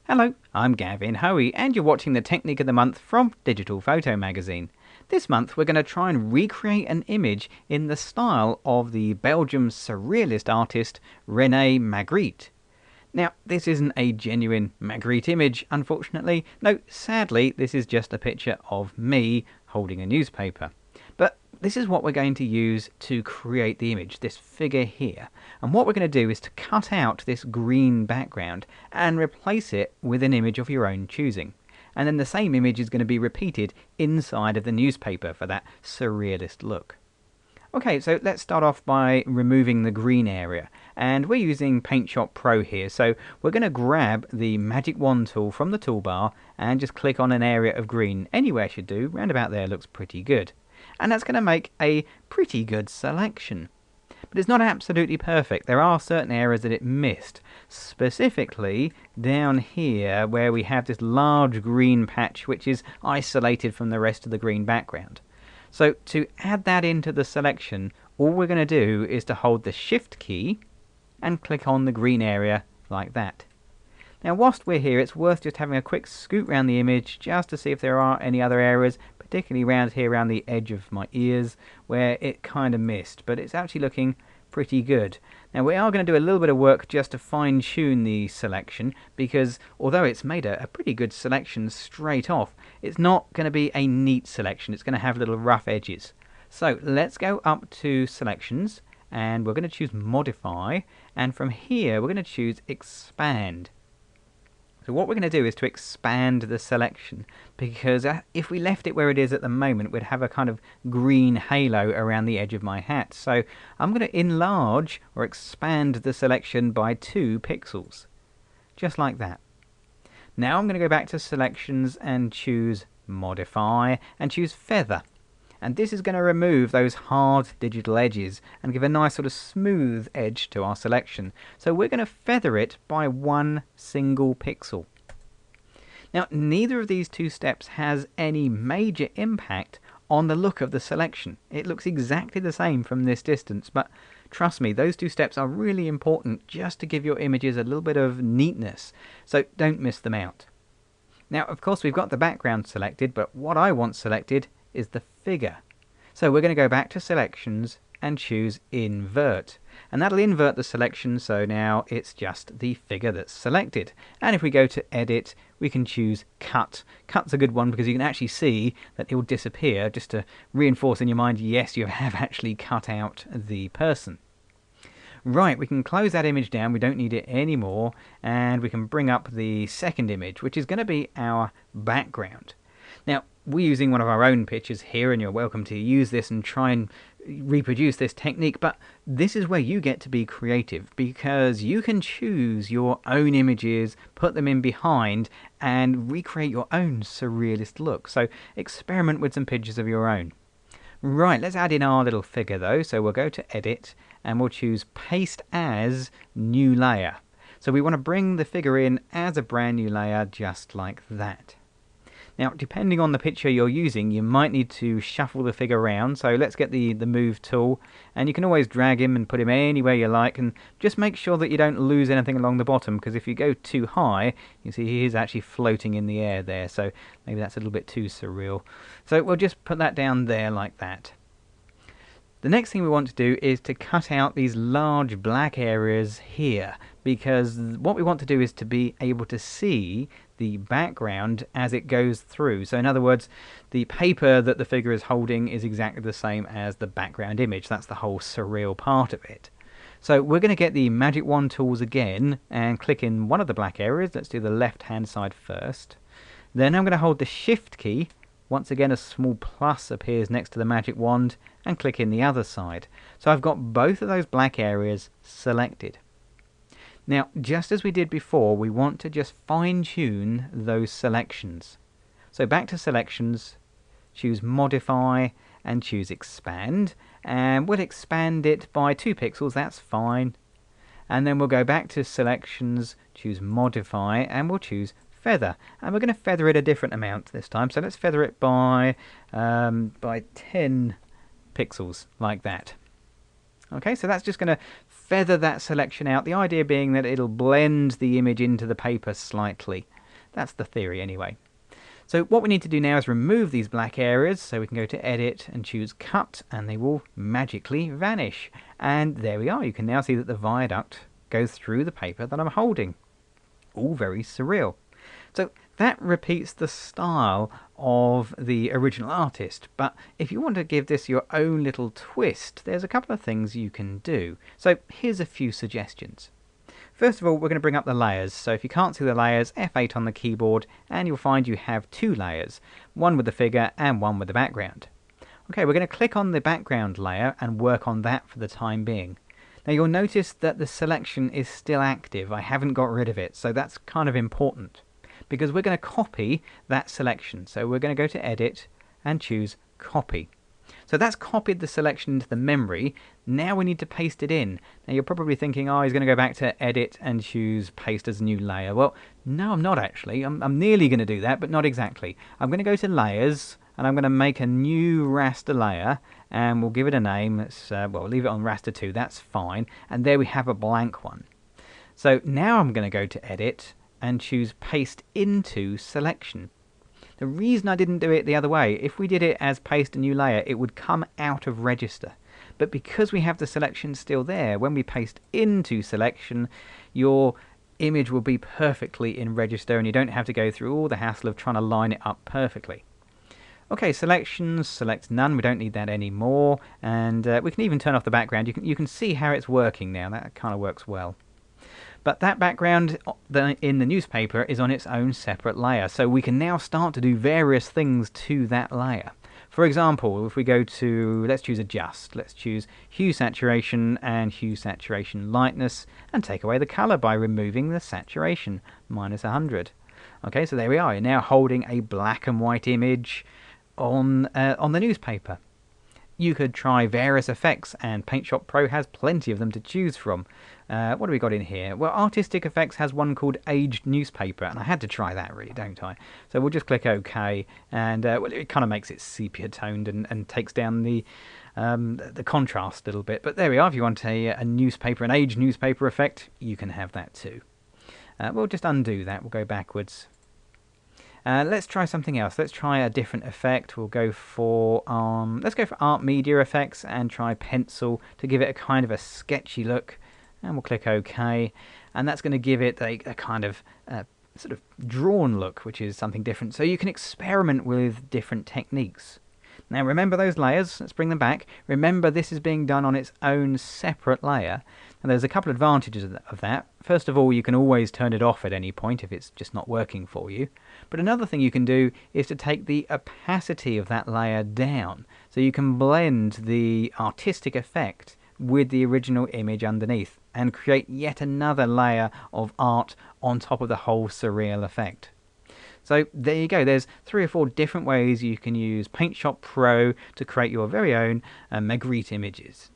Hello, I'm Gavin Hoey and you're watching the Technique of the Month from Digital Photo Magazine. This month we're going to try and recreate an image in the style of the Belgian surrealist artist René Magritte. Now, this isn't a genuine Magritte image, unfortunately. No, sadly, this is just a picture of me holding a newspaper. But this is what we're going to use to create the image, this figure here. And what we're going to do is to cut out this green background and replace it with an image of your own choosing. And then the same image is going to be repeated inside of the newspaper for that surrealist look. Okay, so let's start off by removing the green area. And we're using Paintshop Pro here, so we're going to grab the magic wand tool from the toolbar and just click on an area of green. Anywhere should do, round about there looks pretty good. And that's going to make a pretty good selection. But it's not absolutely perfect. There are certain areas that it missed. Specifically down here where we have this large green patch which is isolated from the rest of the green background. So to add that into the selection, all we're going to do is to hold the Shift key and click on the green area like that. Now whilst we're here, it's worth just having a quick scoot around the image just to see if there are any other areas, particularly around here around the edge of my ears where it kind of missed, but it's actually looking pretty good. Now we are going to do a little bit of work just to fine tune the selection, because although it's made a pretty good selection straight off, it's not going to be a neat selection. It's going to have little rough edges. So let's go up to selections and we're going to choose modify, and from here we're going to choose expand. So what we're going to do is to expand the selection, because if we left it where it is at the moment, we'd have a kind of green halo around the edge of my hat. So I'm going to enlarge or expand the selection by 2 pixels, just like that. Now I'm going to go back to selections and choose modify and choose feather. And this is going to remove those hard digital edges and give a nice sort of smooth edge to our selection. So we're going to feather it by 1 single pixel. Now neither of these 2 steps has any major impact on the look of the selection. It looks exactly the same from this distance, but trust me, those 2 steps are really important just to give your images a little bit of neatness. So don't miss them out. Now of course we've got the background selected, but what I want selected is the figure. So we're going to go back to selections and choose invert, and that'll invert the selection, so now it's just the figure that's selected. And if we go to edit, we can choose cut. Cut's a good one because you can actually see that it will disappear, just to reinforce in your mind, yes, you have actually cut out the person. Right, we can close that image down, we don't need it anymore, and we can bring up the second image, which is going to be our background. Now, we're using one of our own pictures here, and you're welcome to use this and try and reproduce this technique, but this is where you get to be creative, because you can choose your own images, put them in behind, and recreate your own surrealist look. So experiment with some pictures of your own. Right, let's add in our little figure though. So we'll go to edit and we'll choose paste as new layer. So we want to bring the figure in as a brand new layer, just like that. Now, depending on the picture you're using, you might need to shuffle the figure around. So let's get the move tool, and you can always drag him and put him anywhere you like, and just make sure that you don't lose anything along the bottom, because if you go too high, you see he is actually floating in the air there, so maybe that's a little bit too surreal. So we'll just put that down there like that. The next thing we want to do is to cut out these large black areas here, because what we want to do is to be able to see the background as it goes through. So in other words, the paper that the figure is holding is exactly the same as the background image. That's the whole surreal part of it. So we're going to get the magic wand tools again and click in one of the black areas. Let's do the left hand side first. Then I'm going to hold the Shift key. Once again, a small plus appears next to the magic wand, and click in the other side. So I've got both of those black areas selected. Now, just as we did before, we want to just fine-tune those selections. So back to selections, choose modify and choose expand, and we'll expand it by 2 pixels, that's fine. And then we'll go back to selections, choose modify, and we'll choose feather, and we're going to feather it a different amount this time. So let's feather it by 10 pixels like that. Okay, so that's just going to feather that selection out. The idea being that it'll blend the image into the paper slightly. That's the theory anyway. So what we need to do now is remove these black areas, so we can go to Edit and choose Cut, and they will magically vanish. And there we are. You can now see that the viaduct goes through the paper that I'm holding. All very surreal. So that repeats the style of the original artist, but if you want to give this your own little twist, there's a couple of things you can do. So here's a few suggestions. First of all, we're going to bring up the layers. So if you can't see the layers, F8 on the keyboard, and you'll find you have two layers, one with the figure and one with the background. Okay, we're going to click on the background layer and work on that for the time being. Now you'll notice that the selection is still active. I haven't got rid of it, so that's kind of important, because we're going to copy that selection. So we're going to go to Edit and choose Copy. So that's copied the selection into the memory. Now we need to paste it in. Now you're probably thinking, oh, he's going to go back to Edit and choose Paste as a new layer. Well, no, I'm not actually. I'm nearly going to do that, but not exactly. I'm going to go to Layers, and I'm going to make a new raster layer, and we'll give it a name. Let's, well, leave it on raster 2. That's fine. And there we have a blank one. So now I'm going to go to Edit and choose Paste into Selection. The reason I didn't do it the other way, if we did it as Paste a new layer, it would come out of Register. But because we have the selection still there, when we paste into Selection, your image will be perfectly in Register, and you don't have to go through all the hassle of trying to line it up perfectly. Okay, selections, select none, we don't need that anymore, and we can even turn off the background. You can see how it's working now. That kind of works well. But that background in the newspaper is on its own separate layer, so we can now start to do various things to that layer. For example, if we go to, let's choose Adjust, let's choose Hue Saturation and Hue Saturation Lightness, and take away the color by removing the saturation, minus 100. Okay, so there we are. You're now holding a black and white image on the newspaper. You could try various effects, and Paintshop Pro has plenty of them to choose from. What do we got in here? Well, Artistic Effects has one called Aged Newspaper, and I had to try that really, don't I? So we'll just click OK, and well, it kind of makes it sepia-toned and takes down the contrast a little bit. But there we are. If you want a newspaper, an aged newspaper effect, you can have that too. We'll just undo that. We'll go backwards. Let's try something else. Let's try a different effect. We'll go for let's go for Art Media Effects and try Pencil to give it a kind of a sketchy look. And we'll click OK, and that's going to give it a kind of sort of drawn look, which is something different. So you can experiment with different techniques. Now remember those layers. Let's bring them back. Remember this is being done on its own separate layer. And there's a couple of advantages of that. First of all, you can always turn it off at any point if it's just not working for you. But another thing you can do is to take the opacity of that layer down, so you can blend the artistic effect with the original image underneath and create yet another layer of art on top of the whole surreal effect. So there you go. There's 3 or 4 different ways you can use Paintshop Pro to create your very own Magritte images.